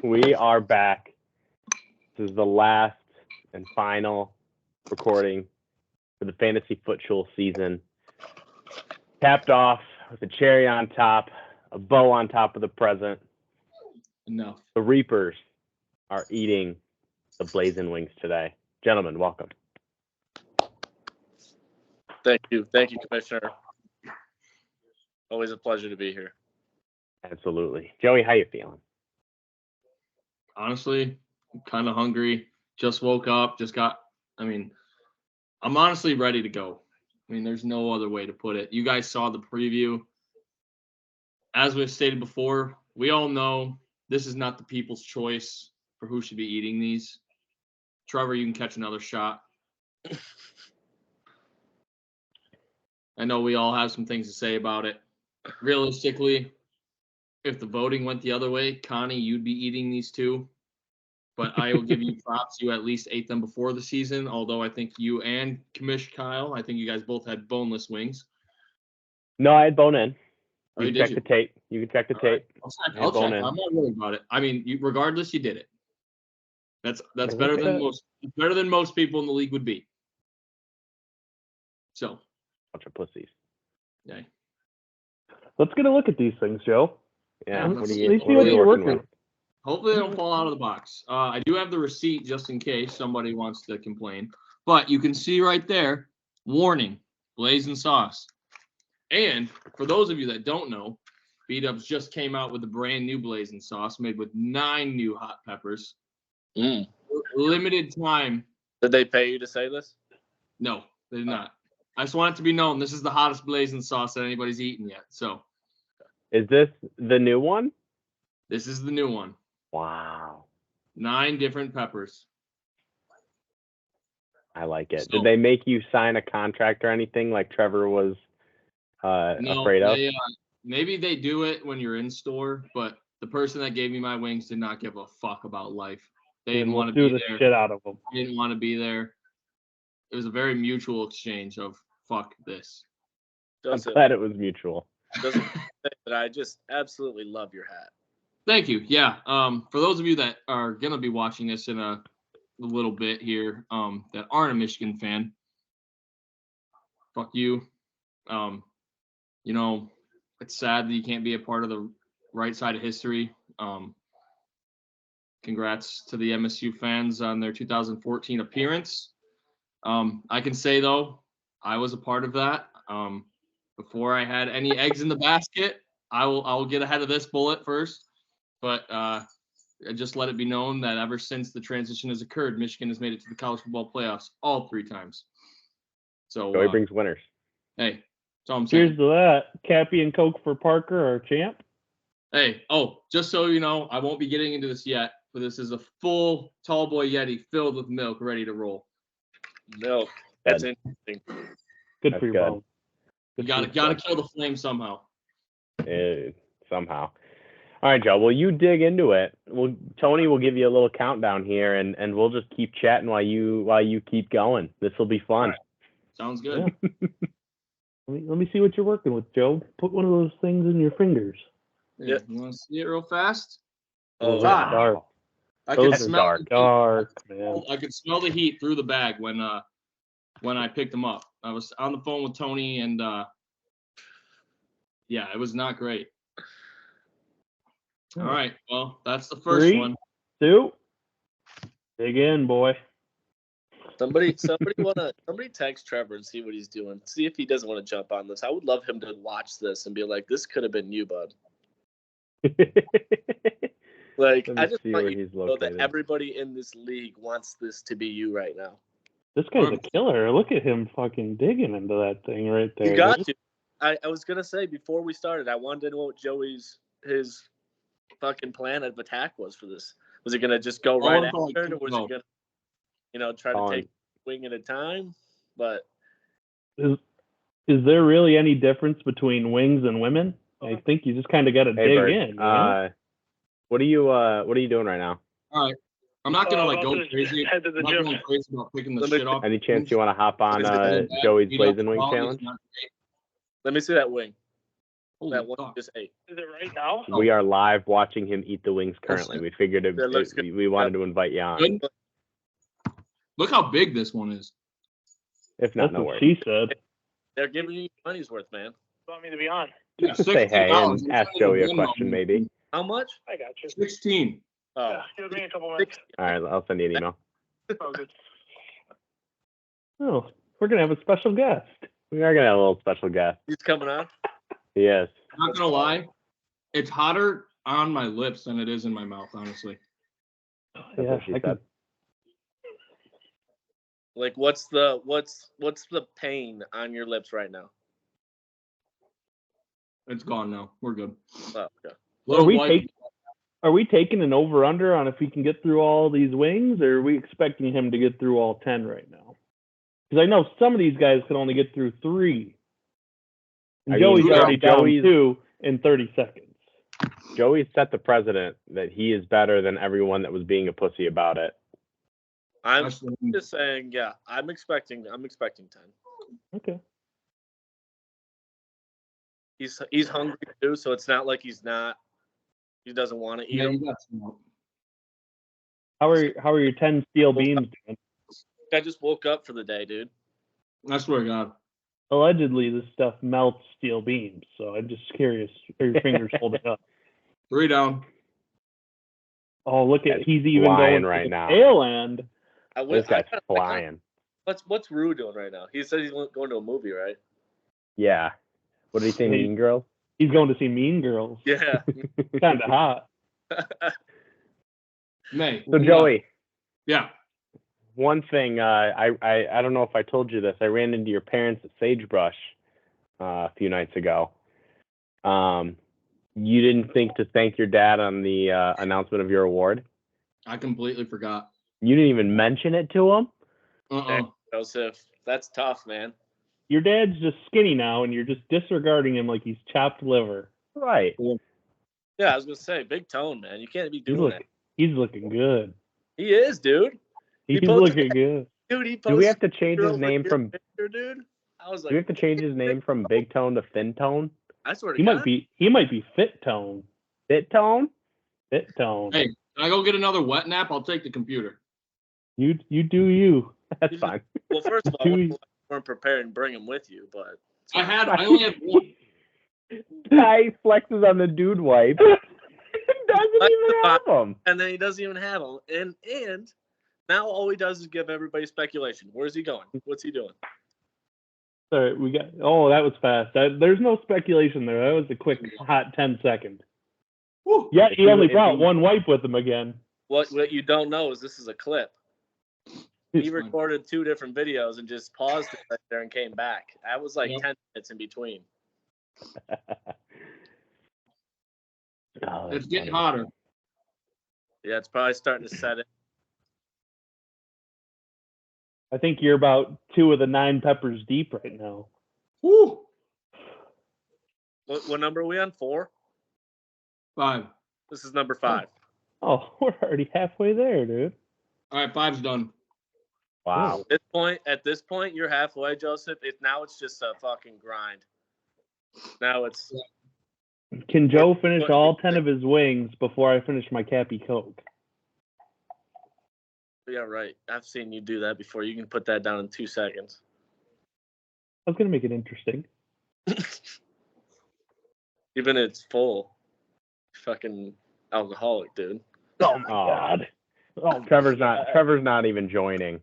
We are back. This is the last and final recording for the Fantasy Footchole season. Capped off with a cherry on top, a bow on top of the present. Enough. The Reapers are eating the Blazin wings today. Gentlemen, welcome. Thank you, Commissioner. Always a pleasure to be here. Absolutely. Joey, how you feeling? Honestly, I'm kind of hungry. Just woke up. I'm honestly ready to go. There's no other way to put it. You guys saw the preview. As we've stated before, we all know this is not the people's choice for who should be eating these. Trevor, you can catch another shot. I know we all have some things to say about it. Realistically, if the voting went the other way, Connie, you'd be eating these too. But I will give you props. You at least ate them before the season, although I think you and Commish Kyle, I think you guys both had boneless wings. No, I had bone in. Oh, You can check the tape. You can check the tape. I'll check. I'm not worried about it. Regardless, you did it. That's better than most. Better than most people in the league would be. So. Bunch of pussies. Yeah. Let's get a look at these things, Joe. Yeah. Let's see what you're working with. Hopefully they don't fall out of the box. I do have the receipt just in case somebody wants to complain. But you can see right there, warning, Blazin sauce. And for those of you that don't know, B-Dubs just came out with a brand new Blazin sauce made with 9 new hot peppers. Limited time. Did they pay you to say this? No, they did not. I just want it to be known this is the hottest Blazin sauce that anybody's eaten yet. So, is this the new one? This is the new one. Wow. 9 different peppers. I like it. Did they make you sign a contract or anything like Trevor was afraid of? Maybe they do it when you're in store, but the person that gave me my wings did not give a fuck about life. They didn't want to be there. Shit out of them. They didn't want to be there. It was a very mutual exchange of fuck this. I'm glad it was mutual. Doesn't say that I just absolutely love your hat. Thank you. Yeah. For those of you that are gonna be watching this in a little bit here, that aren't a Michigan fan, fuck you. It's sad that you can't be a part of the right side of history. Congrats to the MSU fans on their 2014 appearance. I can say though, I was a part of that. Before I had any eggs in the basket, I will get ahead of this bullet first. But just let it be known that ever since the transition has occurred, Michigan has made it to the college football playoffs all 3 times. So Joey brings winners. Hey, that's all I'm saying. Cheers to that. Cappy and Coke for Parker, our champ. Hey, just so you know, I won't be getting into this yet, but this is a full tall boy Yeti filled with milk, ready to roll. Milk. That's interesting. Good for your bone. You gotta kill the flame somehow. Somehow. All right, Joe. Well, you dig into it. Tony will give you a little countdown here, and we'll just keep chatting while you keep going. This will be fun. Right. Sounds good. Yeah. Let me see what you're working with, Joe. Put one of those things in your fingers. Yeah. You want to see it real fast? Oh, dark. I can smell dark, man. I could smell the heat through the bag when I picked them up. I was on the phone with Tony, and it was not great. All right, well, that's the first 3, one. 2, dig in, boy. Somebody text Trevor and see what he's doing. See if he doesn't want to jump on this. I would love him to watch this and be like, "This could have been you, bud." Like, I just want you to know that everybody in this league wants this to be you right now. This guy's a killer. Look at him fucking digging into that thing right there. You got to. I was gonna say before we started, I wanted to know what his fucking plan of attack was for this. Was it gonna just go right after it, or was it gonna, try to take wing at a time? But is there really any difference between wings and women? I think you just kind of got to dig in. What are you doing right now? All right, I'm not gonna go crazy. I'm not going crazy about picking the shit off. Any chance you want to hop on Joey's Blazin Wing challenge? Let me see that wing. Holy that one fuck. just ate. Is it right now? We are live watching him eat the wings currently. We figured That looks good. we wanted to invite you on. Good. Look how big this one is. If not, That's no what worries. she said. They're giving you money's worth, man. You want me to be on? Yeah, Say hey $16. and ask Joey a question, maybe. How much? I got you. 16. Oh, Yeah, give me a couple minutes. All right, I'll send you an email. Oh, good. Oh, we're gonna have a special guest. We are gonna have a little special guest. he's coming on. Yes. Not gonna lie, it's hotter on my lips than it is in my mouth, honestly. That's Yeah, what she I can. said. Like, what's the pain on your lips right now? It's gone now. We're good. Oh, okay. Are we taking an over/under on if he can get through all these wings, or are we expecting him to get through all 10 right now? Because I know some of these guys can only get through 3. And I mean, Joey's already down Joey's- 2 in 30 seconds. Joey set the precedent that he is better than everyone that was being a pussy about it. I'm That's- just saying, yeah. I'm expecting 10. Okay. He's hungry too, so it's not like he doesn't want to eat Yeah, them. you got some. How are your 10 steel beams doing? I just woke up for the day, dude. I swear to God. Allegedly, this stuff melts steel beams, so I'm just curious. Are your fingers holding up? 3 down. Oh, look at Guy's he's even flying going right to the now. tail end. This guy's flying. What's Rue doing right now? He said he's going to a movie, right? Yeah. What did he say, Hey. Mean Girls? He's going to see Mean Girls. Yeah. Kind of hot. May. So Joey, Yeah. one thing I don't know if I told you this. I ran into your parents at Sagebrush a few nights ago. You didn't think to thank your dad on the announcement of your award? I completely forgot. You didn't even mention it to him? Uh-uh. Joseph, that's tough, man. Your dad's just skinny now, and you're just disregarding him like he's chopped liver. Right. Yeah, I was gonna say, big tone, man. You can't be doing that. He's looking good. He is, dude. He's posted- looking good. Dude, he Do posted we have to change his over name your from picture, dude. I was Do we like, have to change his name from Big Tone to Fin Tone? I swear to He God. might be fit tone. Fit Tone? Fit tone. Hey, can I go get another wet nap? I'll take the computer. You do you. That's He's fine. Well, first of all, Dude. you weren't prepared and bring him with you, but I only had one. Guy flexes on the dude wipe. Doesn't even have them. and then he doesn't even have them. And now all he does is give everybody speculation. Where's he going? What's he doing? Sorry, we got. Oh, that was fast. There's no speculation there. That was a quick, hot 10 seconds. Whew. Yeah, he only if brought he- one wipe with him again. What you don't know is this is a clip. He It's fine. recorded 2 different videos and just paused it right there and came back. That was like Yep. 10 minutes in between. Oh, It's that's getting funny. hotter. Yeah, it's probably starting to set in. I think you're about 2 of the 9 peppers deep right now. Whew. What number are we on? 4? 5. This is number 5. Oh, we're already halfway there, dude. All right, 5's done. Wow. At this point, you're halfway, Joseph. Now it's just a fucking grind. Now it's Can Joe finish all 10 of his wings before I finish my Cappy Coke? yeah, right. I've seen you do that before. You can put that down in 2 seconds. I was gonna make it interesting. Even it's full. Fucking alcoholic, dude. Oh my god. Oh, Trevor's not even joining.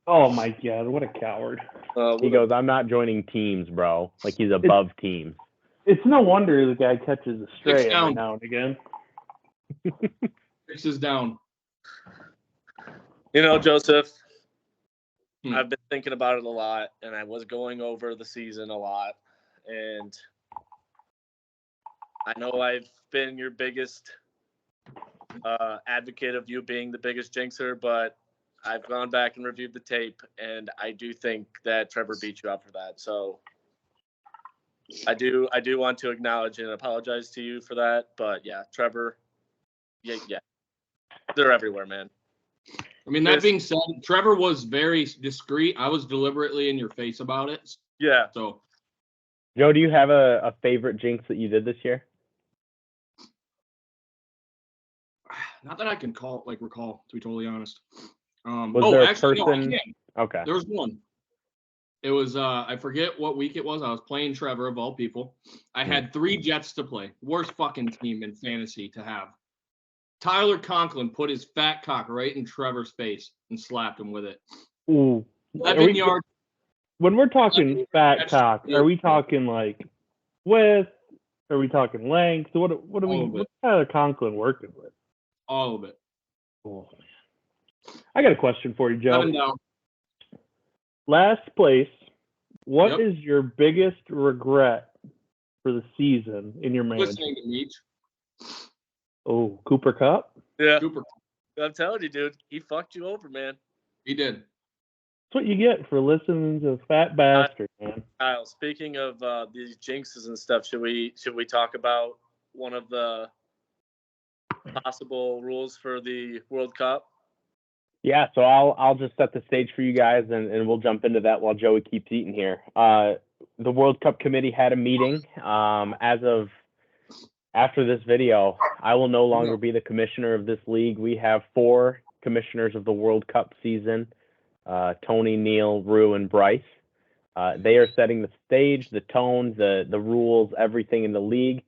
oh my god, what a coward. He goes, I'm not joining teams, bro. Like he's above teams. It's no wonder the guy catches a stray Six every down. now and again. 6 is down. You know, Joseph, Hmm. I've been thinking about it a lot, and I was going over the season a lot. And I know I've been your biggest advocate of you being the biggest jinxer, but I've gone back and reviewed the tape, and I do think that Trevor beat you up for that. So I do want to acknowledge and apologize to you for that. But yeah, Trevor, yeah, they're everywhere, man. I mean, that being said, Trevor was very discreet. I was deliberately in your face about it. Yeah, So Joe, do you have a favorite jinx that you did this year? Not that I can recall, to be totally honest. Was there a actually, person? no, I can. Okay. There was one. It was I forget what week it was. I was playing Trevor of all people. I had 3 Jets to play. Worst fucking team in fantasy to have. Tyler Conklin put his fat cock right in Trevor's face and slapped him with it. Ooh. 11 yards. When we're talking fat cock, are we talking like width? Are we talking length? What's Tyler Conklin working with? All of it. Oh, man. I got a question for you, Joe. 7 down. Last place. What is your biggest regret for the season in your management? Listening to Meach. Oh, Cooper Kupp? Yeah. Cooper. I'm telling you, dude, he fucked you over, man. He did. That's what you get for listening to Fat Bastard, man. Kyle, speaking of these jinxes and stuff, should we talk about one of the possible rules for the World Cup? Yeah, so I'll just set the stage for you guys, and we'll jump into that while Joey keeps eating here. The World Cup committee had a meeting. As of after this video, I will no longer be the commissioner of this league. We have 4 commissioners of the World Cup season, Tony, Neil, Rue, and Bryce. They are setting the stage, the tone, the rules, everything in the league.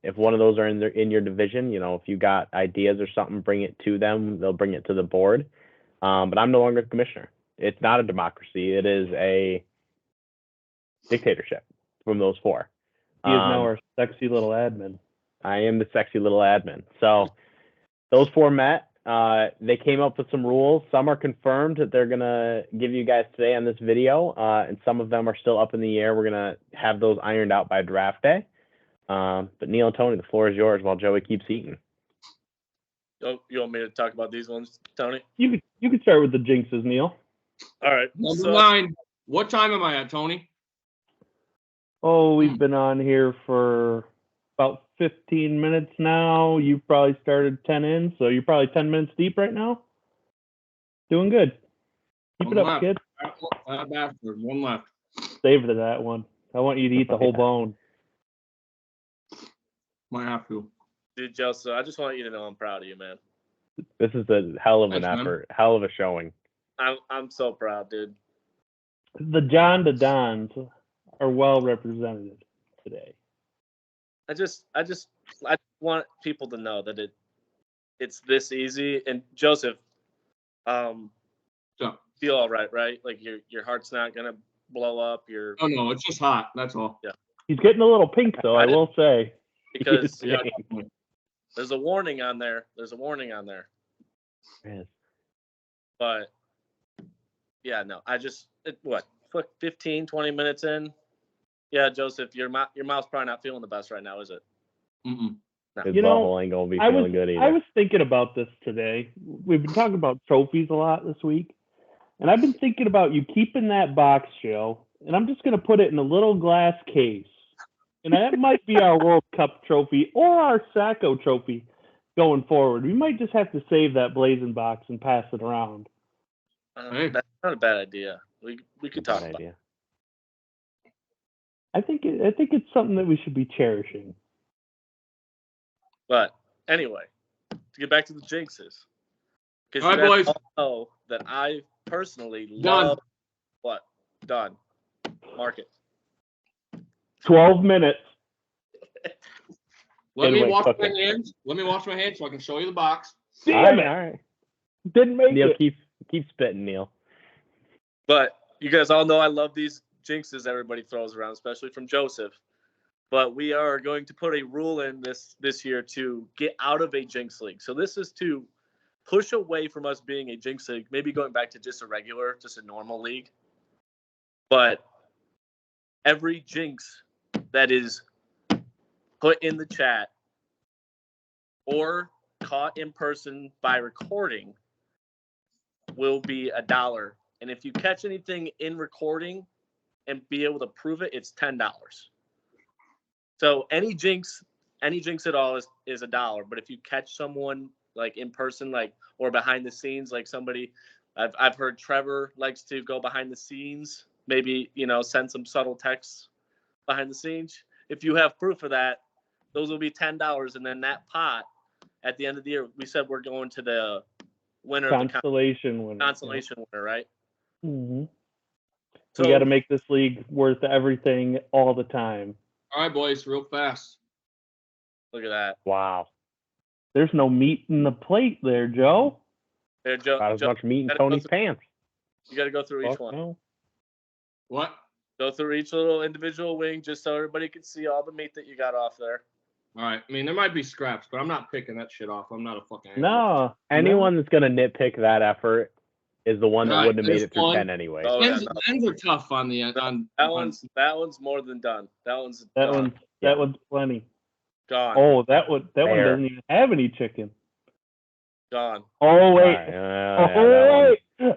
If one of those are in your division, if you got ideas or something, bring it to them. They'll bring it to the board. But I'm no longer the commissioner. It's not a democracy. It is a dictatorship from those 4. He is now our sexy little admin. I am the sexy little admin. So those 4 met. They came up with some rules. Some are confirmed that they're going to give you guys today on this video, and some of them are still up in the air. We're going to have those ironed out by draft day. But Neil and Tony, the floor is yours while Joey keeps eating. Oh, you want me to talk about these ones, Tony? You could start with the jinxes, Neil. All right. Number 9. What time am I at, Tony? Oh, we've been on here for about 15 minutes now. You probably started 10 in, so you're probably 10 minutes deep right now. Doing good. Keep it up, kid. One left. Save that one. I want you to eat the whole bone. Might have to. Dude, Joseph, I just want you to know I'm proud of you, man. This is a hell of an Thanks, effort, hell of a showing. I'm so proud, dude. The John to Dons are well represented today. I just want people to know that it's this easy. And Joseph, feel all right? Like your heart's not gonna blow up. Oh no, it's just hot. That's all. Yeah. He's getting a little pink, though. I will say. Because Yeah. there's a warning on there. Yes. But yeah, no. 15, 20 minutes in. Yeah, Joseph, your mouth's probably not feeling the best right now, is it? Mm-mm. No. His butthole ain't gonna be feeling good either. I was thinking about this today. We've been talking about trophies a lot this week, and I've been thinking about you keeping that box, Joe, and I'm just gonna put it in a little glass case, and that might be our World Cup trophy or our Sacco trophy going forward. We might just have to save that Blazin box and pass it around. That's not a bad idea. We could talk about it. I think it's something that we should be cherishing. But anyway, to get back to the jinxes, because all right, boys, know that I personally love what done. Mark it. 12 minutes. Let me wash my hands so I can show you the box. Damn it! All right. Didn't make Neil, it. keep spitting, Neil. But you guys all know I love these jinxes everybody throws around, especially from Joseph. But we are going to put a rule in this year to get out of a jinx league. So this is to push away from us being a jinx league, maybe going back to just a normal league. But every jinx that is put in the chat or caught in person by recording will be $1. And if you catch anything in recording and be able to prove it, it's $10. So any jinx at all is $1. But if you catch someone like in person, like or behind the scenes, like somebody, I've heard Trevor likes to go behind the scenes, maybe send some subtle texts behind the scenes. If you have proof of that, those will be $10, and then that pot at the end of the year, we said we're going to the winner of the Consolation winner. consolation winner, right? Mm-hmm. So We got to make this league worth everything all the time. All right, boys, real fast. look at that. Wow. There's no meat in the plate there, Joe. There, Joe. About as Joe, much meat in gotta go Tony's through- pants. you got to go through each Fuck one. no. What? Go through each little individual wing just so everybody can see all the meat that you got off there. All right. I mean, there might be scraps, but I'm not picking that shit off. I'm not a fucking animal. No. Anyone that's gonna nitpick that effort is the one that Right, wouldn't have made there's it through one. 10 anyway. Oh, yeah, Ends, no. ends are tough on the on. That one's more than done. That one's gone. That one's plenty. Gone. Oh, that one Fair. doesn't even have any chicken. Gone. Oh wait.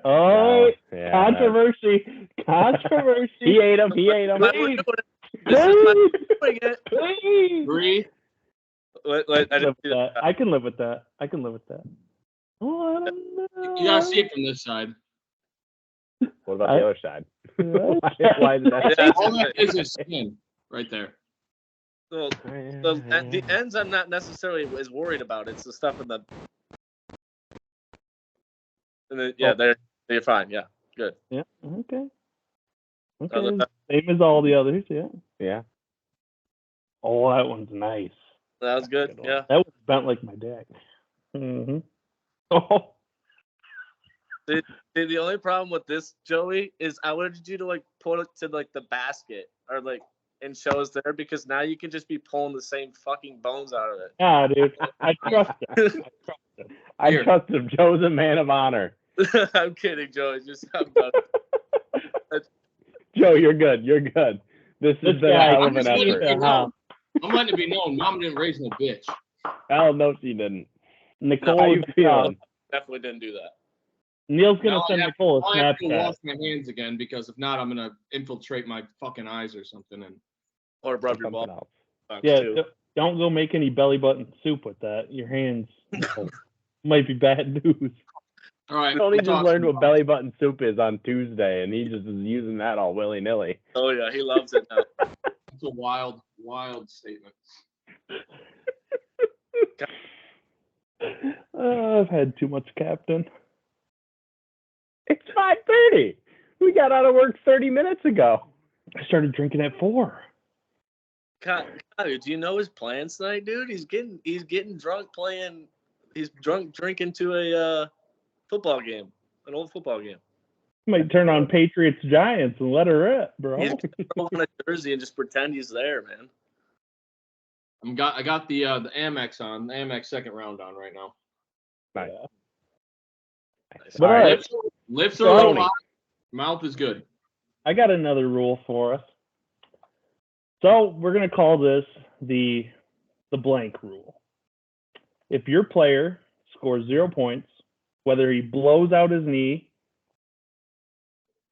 Oh wait. Yeah, Controversy. Controversy. he ate him. He ate him. But we're doing it. This is my doing it. Please. 3. I can live with that. I can live with that. Oh, I don't know. You gotta see it from this side. What about the other side? Yeah. Why is that? Yeah. All that is skin right there. So, the ends I'm not necessarily as worried about. It's the stuff in the. Yeah, they're fine. Yeah, good. Yeah. Okay. Other Okay. than- Same as all the others. Yeah. Yeah. Oh, that one's nice. That was good. Yeah. That was bent like my dick. Mm-hmm. Oh. See, the only problem with this, Joey, is I wanted you to like put it to like the basket or like and show us there because now you can just be pulling the same fucking bones out of it. Yeah, dude. I trust him. I Here. trust him. Joe's a man of honor. I'm kidding, Joey. I'm done. Joe, you're good. You're good. This has This been a guy- hell I'm of an just letting effort. it be known. I'm letting it be known. Mom didn't raise no bitch. Hell no, she didn't. Nicole, How you feeling? Definitely didn't do that. Neil's gonna Now send Nicole a I have to go Snapchat. wash my hands again because if not, I'm gonna infiltrate my fucking eyes or something. And Or rub your Something ball. else. Yeah, too. don't go make any belly button soup with that. Your hands might be bad news. all right, Tony we'll just talk learned some what belly button soup is on Tuesday, and he just is using that all willy nilly. Oh yeah, he loves it now. It's a wild, wild statement. I've had too much, Captain. It's 5:30. We got out of work 30 minutes ago. I started drinking at 4. God, do you know his plans tonight, dude? He's getting drunk playing. He's drunk drinking to a football game, an old football game. Might turn on Patriots Giants and let her rip, bro. He's gonna throw on a jersey and just pretend he's there, man. I got the Amex on, the Amex second round on right now. Nice. But All right. Lips are a little Tony. hot. Mouth is good. I got another rule for us. So we're gonna call this the blank rule. If your player scores 0 points, whether he blows out his knee,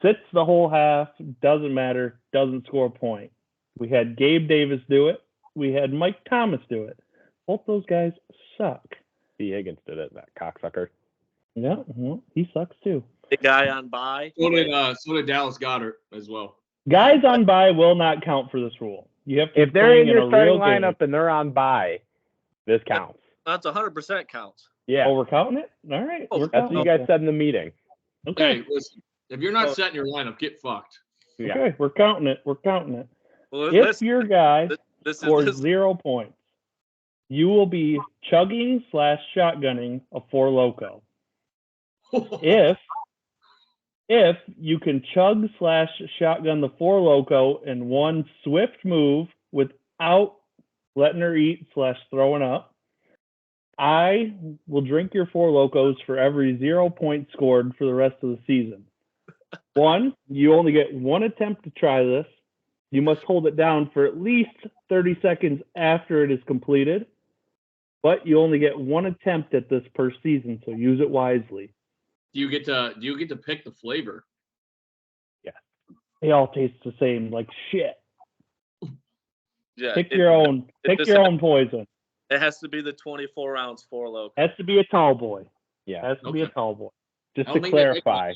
sits the whole half, doesn't matter, doesn't score a point. We had Gabe Davis do it. We had Mike Thomas do it. Both those guys suck. B. Higgins did it, that cocksucker. Yeah, well, he sucks too. The guy on bye. So did Dallas Goddard as well. Guys on bye will not count for this rule. You have to If be they're playing in your a starting real lineup game. and they're on bye, this counts. That's 100% counts. Yeah, Oh, we're counting it? All right. Oh, We're that's counting what you it. guys said in the meeting. Okay. Hey, listen. If you're not setting your lineup, get fucked. Yeah. Okay, we're counting it. We're counting it. Well, If your guy this scores is 0 points, you will be chugging / shotgunning a Four Loko. If you can chug / shotgun the Four Loko in one swift move without letting her eat / throwing up, I will drink your Four Locos for every 0 point scored for the rest of the season. 1, you only get 1 attempt to try this. You must hold it down for at least 30 seconds after it is completed, but you only get 1 attempt at this per season, so use it wisely. Do you get to pick the flavor? They all taste the same, like shit. yeah. Pick your own. Pick just your has- own poison. It has to be the 24 ounce Four Loko. Has to be a tall boy. Yeah. Has to be a Okay. tall boy. Just I to don't think they make clarify,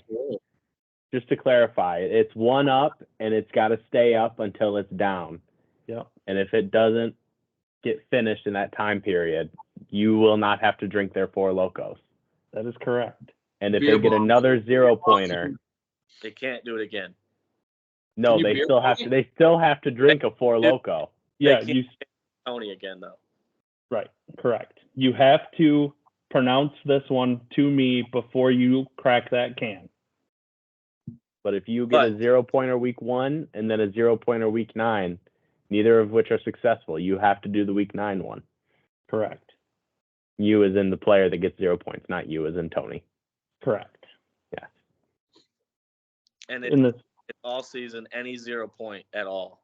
much. it's 1 up and it's got to stay up until it's down. Yeah. And if it doesn't get finished in that time period, you will not have to drink their Four Locos. That is correct. And if Beer they get bong. another 0-pointer, They can't do it again. no, Can you they beer still bong have to. it? They still have to drink a Four Loco. Yeah, They you can't Tony again though. right, correct. You have to pronounce this one to me before you crack that can. But if you get a 0-pointer week 1 and then a 0-pointer week 9, neither of which are successful, you have to do the week 9 one. Correct. You as in the player that gets 0 points, not you as in Tony. Correct. Yeah. And In it's the all season, any 0 point at all.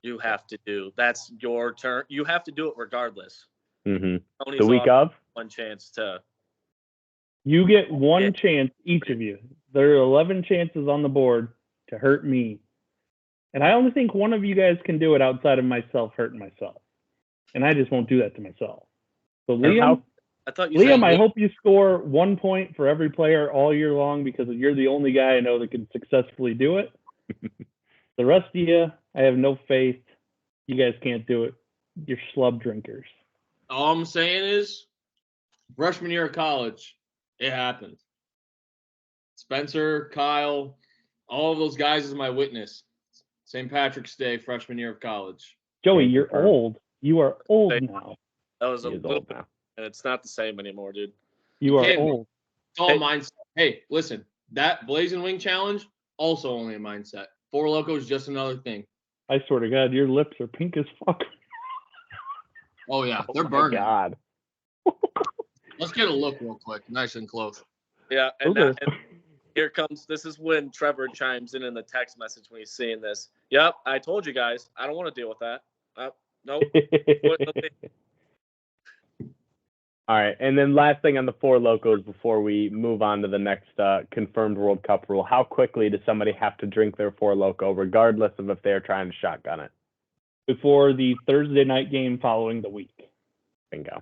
You have to do. That's your turn. You have to do it regardless. Mm-hmm. Tony's The week off of? one chance to. You get one Yeah. chance, each of you. There are 11 chances on the board to hurt me. And I only think one of you guys can do it outside of myself hurting myself. And I just won't do that to myself. So Liam, I thought you said I hope you score 1 point for every player all year long because you're the only guy I know that can successfully do it. The rest of you, I have no faith. You guys can't do it. You're schlub drinkers. All I'm saying is, freshman year of college, it happened. Spencer, Kyle, all of those guys is my witness. St. Patrick's Day, freshman year of college. Joey, Can't you're confirm. old. You are old now. that was He a is little old bit, now. and it's not the same anymore, dude. You are Can't be. old. It's all Hey. mindset. Hey, listen, that Blazin' Wing challenge, also only a mindset. Four Locos, just another thing. I swear to God, your lips are pink as fuck. Oh, yeah, Oh they're my burning. God. Let's get a look real quick, nice and close. Yeah, and, Okay. and here comes. This is when Trevor chimes in the text message when he's seeing this. Yep, I told you guys. I don't want to deal with that. Nope. All right, and then last thing on the Four Locos before we move on to the next confirmed World Cup rule. How quickly does somebody have to drink their Four Loco, regardless of if they're trying to shotgun it? Before the Thursday night game following the week. Bingo.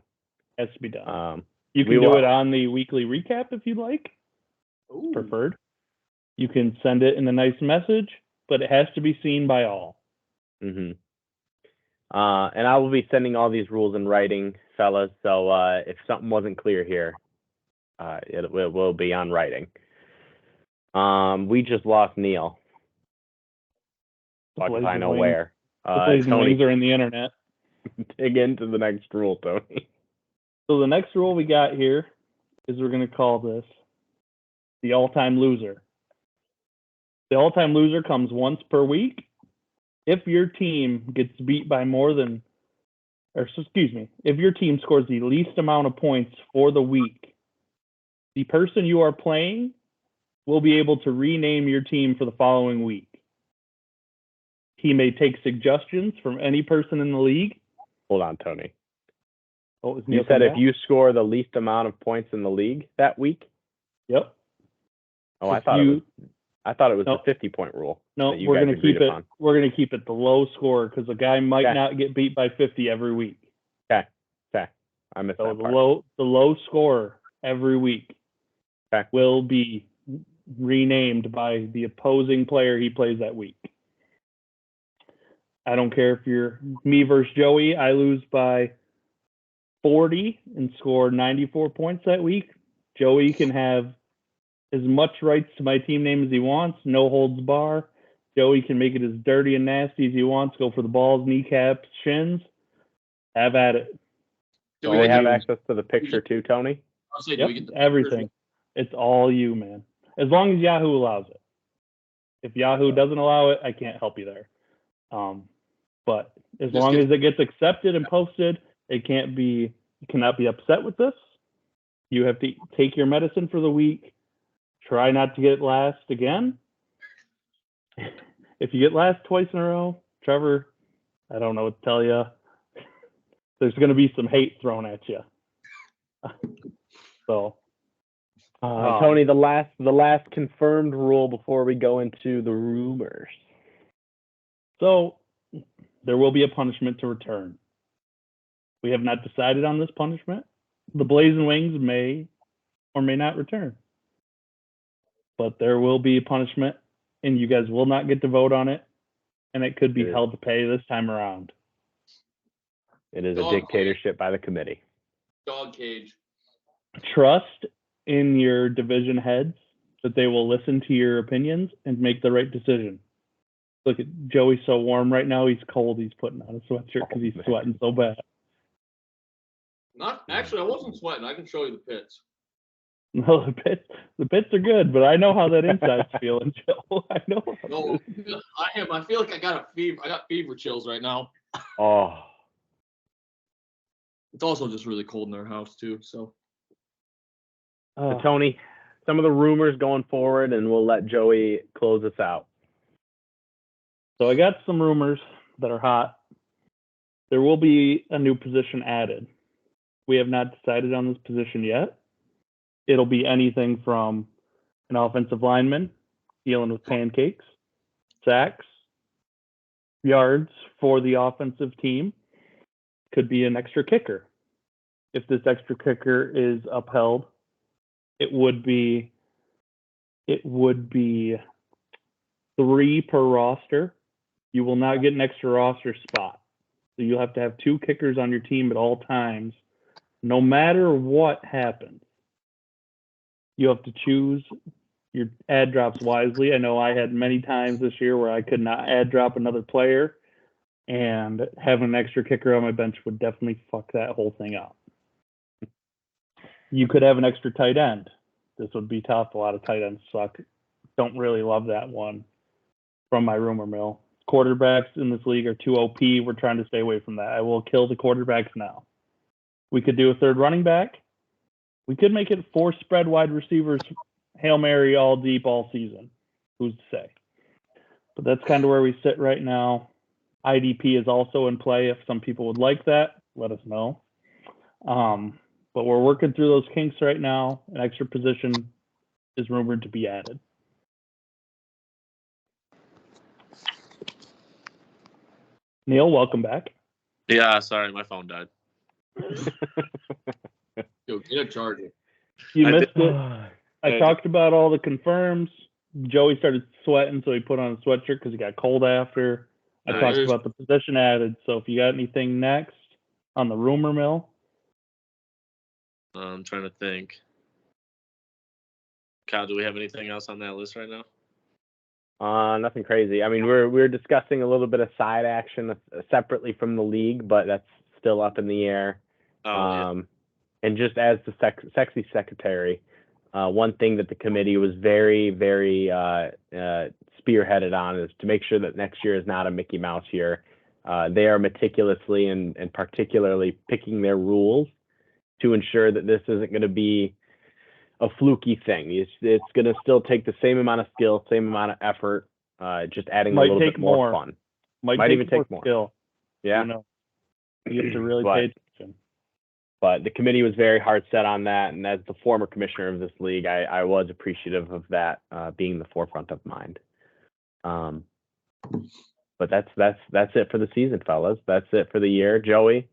Has to be done. we You can do will- it on the weekly recap if you'd like. Ooh. Preferred. You can send it in a nice message, but it has to be seen by all. Mm-hmm. And I will be sending all these rules in writing, fellas. So if something wasn't clear here, it will be on writing. We just lost Neil. Fuck if I know where. The Blazin' Tony, Wings are in the internet. dig into the next rule, Tony. So the next rule we got here is we're going to call this the all-time loser. The all-time loser comes once per week. If your team gets beat by if your team scores the least amount of points for the week, the person you are playing will be able to rename your team for the following week. He may take suggestions from any person in the league. Hold on, Tony. Oh, is You Neil said come if back? you score the least amount of points in the league that week? Yep. Oh, I If thought you- it was No. the 50-point rule. No, that you we're guys gonna agreed keep it. upon. We're gonna keep it the low score because the guy might Okay. not get beat by 50 every week. Okay. I missed So that the part. low score every week Okay. will be renamed by the opposing player he plays that week. I don't care if you're me versus Joey. I lose by 40 and score 94 points that week. Joey can have as much rights to my team name as he wants, no holds bar. Joey can make it as dirty and nasty as he wants, go for the balls, kneecaps, shins. Have at it. Do Do we we get have the- access to the picture too, Tony? I'll say, do Yep, we get the everything. It's all you, man. As long as Yahoo allows it. If Yahoo doesn't allow it, I can't help you there. But as Just long get- as it gets accepted and posted, you cannot be upset with this. You have to take your medicine for the week. Try not to get last again. If you get last twice in a row, Trevor, I don't know what to tell you. There's going to be some hate thrown at you. So, Tony, the last confirmed rule before we go into the rumors. So there will be a punishment to return. We have not decided on this punishment. The Blazin' Wings may or may not return. But there will be a punishment, and you guys will not get to vote on it. and it could be It is. hell to pay this time around. It is a Dog dictatorship by the committee. Dog cage. Trust in your division heads that they will listen to your opinions and make the right decision. Look at Joey's so warm right now. He's cold. He's putting on a sweatshirt because he's sweating so bad. Not actually, I wasn't sweating. I can show you the pits. No, the pits are good, but I know how that inside's feeling, Joe. I know. No, I am. I feel like I got a fever. I got fever chills right now. Oh, It's also just really cold in our house too. So so Tony, some of the rumors going forward, and we'll let Joey close us out. So I got some rumors that are hot. There will be a new position added. We have not decided on this position yet. It'll be anything from an offensive lineman dealing with pancakes, sacks, yards for the offensive team. Could be an extra kicker. If this extra kicker is upheld, it would be 3 per roster. You will not get an extra roster spot. So you'll have to have 2 kickers on your team at all times, no matter what happens. You have to choose your ad drops wisely. I know I had many times this year where I could not ad drop another player, and having an extra kicker on my bench would definitely fuck that whole thing up. You could have an extra tight end. This would be tough. A lot of tight ends suck. Don't really love that one from my rumor mill. Quarterbacks in this league are too OP. We're trying to stay away from that. I will kill the quarterbacks now. We could do a third running back. We could make it 4 spread wide receivers, Hail Mary all deep all season. Who's to say? But that's kind of where we sit right now. IDP is also in play. If some people would like that, let us know. But we're working through those kinks right now. An extra position is rumored to be added. Neil, welcome back. Yeah, sorry, my phone died. yo, get a charger. You I missed did- it. I talked about all the confirms. Joey started sweating, so he put on a sweatshirt because he got cold after. I talked Nice. about the position added. So if you got anything next on the rumor mill, I'm trying to think. Kyle, do we have anything else on that list right now? Nothing crazy. I mean, we're discussing a little bit of side action separately from the league, but that's still up in the air. And just as the sexy secretary, one thing that the committee was very, very spearheaded on is to make sure that next year is not a Mickey Mouse year. They are meticulously and particularly picking their rules to ensure that this isn't going to be a fluky thing. It's going to still take the same amount of skill, same amount of effort, just adding a little bit more fun. Might even take more. Skill. Yeah. You have to really pay attention. But the committee was very hard set on that, and as the former commissioner of this league, I was appreciative of that being the forefront of mind. But that's it for the season, fellas. That's it for the year. Joey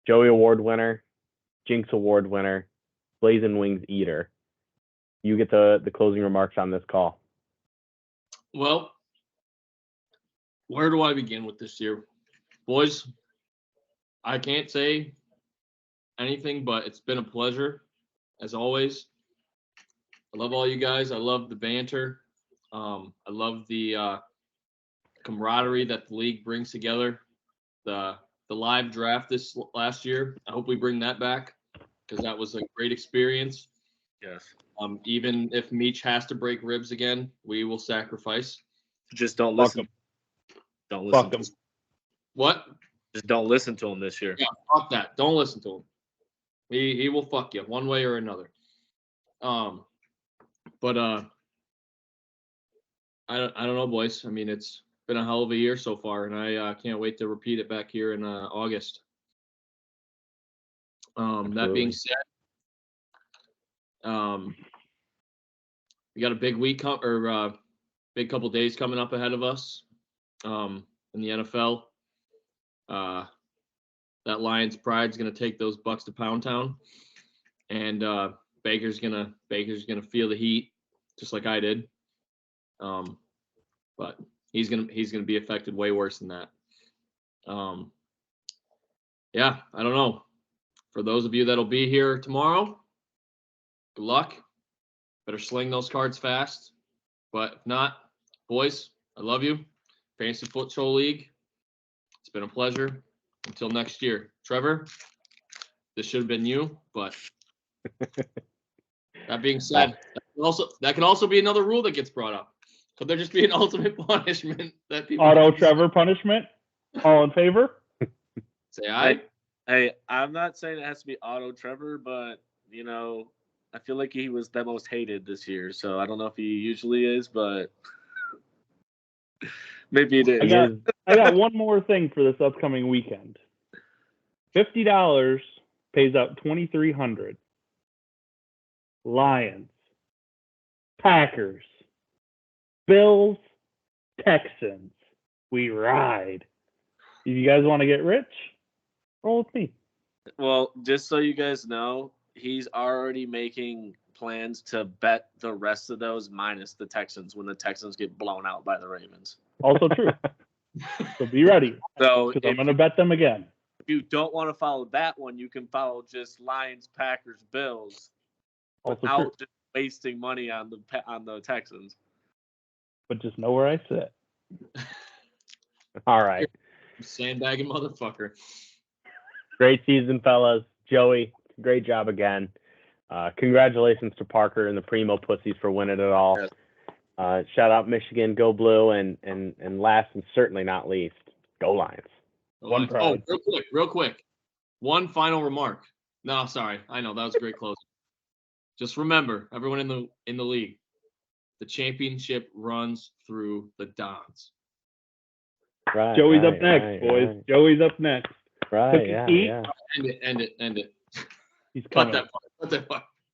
Award winner, Jinx Award winner, Blazin' Wings eater. You get the closing remarks on this call. Well, where do I begin with this year? Boys, I can't say anything, but it's been a pleasure, as always. I love all you guys. I love the banter. I love the camaraderie that the league brings together. The live draft this last year, I hope we bring that back because that was a great experience. Yes. Even if Meech has to break ribs again, we will sacrifice. Just don't Fuck listen. 'em. Don't listen. Fuck to 'em. him. What? Just don't listen to him this year. Yeah, fuck that. Don't listen to him. He will fuck you one way or another. But I don't know, boys. I mean, it's been a hell of a year so far, and I can't wait to repeat it back here in August. That being said, we got a big week big couple days coming up ahead of us in the NFL. That Lions pride's gonna take those Bucks to Pound Town, and Baker's gonna feel the heat just like I did. But he's gonna be affected way worse than that. Yeah, I don't know. For those of you that'll be here tomorrow, good luck. Better sling those cards fast. But if not, boys, I love you. Fantasy Footchole League. It's been a pleasure. Until next year. Trevor, this should have been you, but that being said, that can also be another rule that gets brought up. Could there just be an ultimate punishment that people Trevor punishment? All in favor? Say aye. Hey, I'm not saying it has to be auto Trevor, but I feel like he was the most hated this year. So I don't know if he usually is, but maybe it is. I got one more thing for this upcoming weekend. $50 pays out $2,300. Lions, Packers, Bills, Texans. We ride. If you guys want to get rich, roll with me. Well, just so you guys know, he's already making plans to bet the rest of those minus the Texans when the Texans get blown out by the Ravens. Also true. So be ready. So because I'm going to bet them again. If you don't want to follow that one, you can follow just Lions, Packers, Bills, without just wasting money on the Texans. But just know where I sit. All right. Sandbagging motherfucker. Great season, fellas. Joey, great job again. Congratulations to Parker and the Primo Pussies for winning it all. Yes. Shout out Michigan, go blue, and last and certainly not least, go Lions. One pride. Oh, real quick. One final remark. No, sorry. I know that was a great close. Just remember, everyone in the league, the championship runs through the Dons. Right. Joey's up next, boys. Right. Joey's up next. Right. Yeah. End it. He's coming. Cut that part.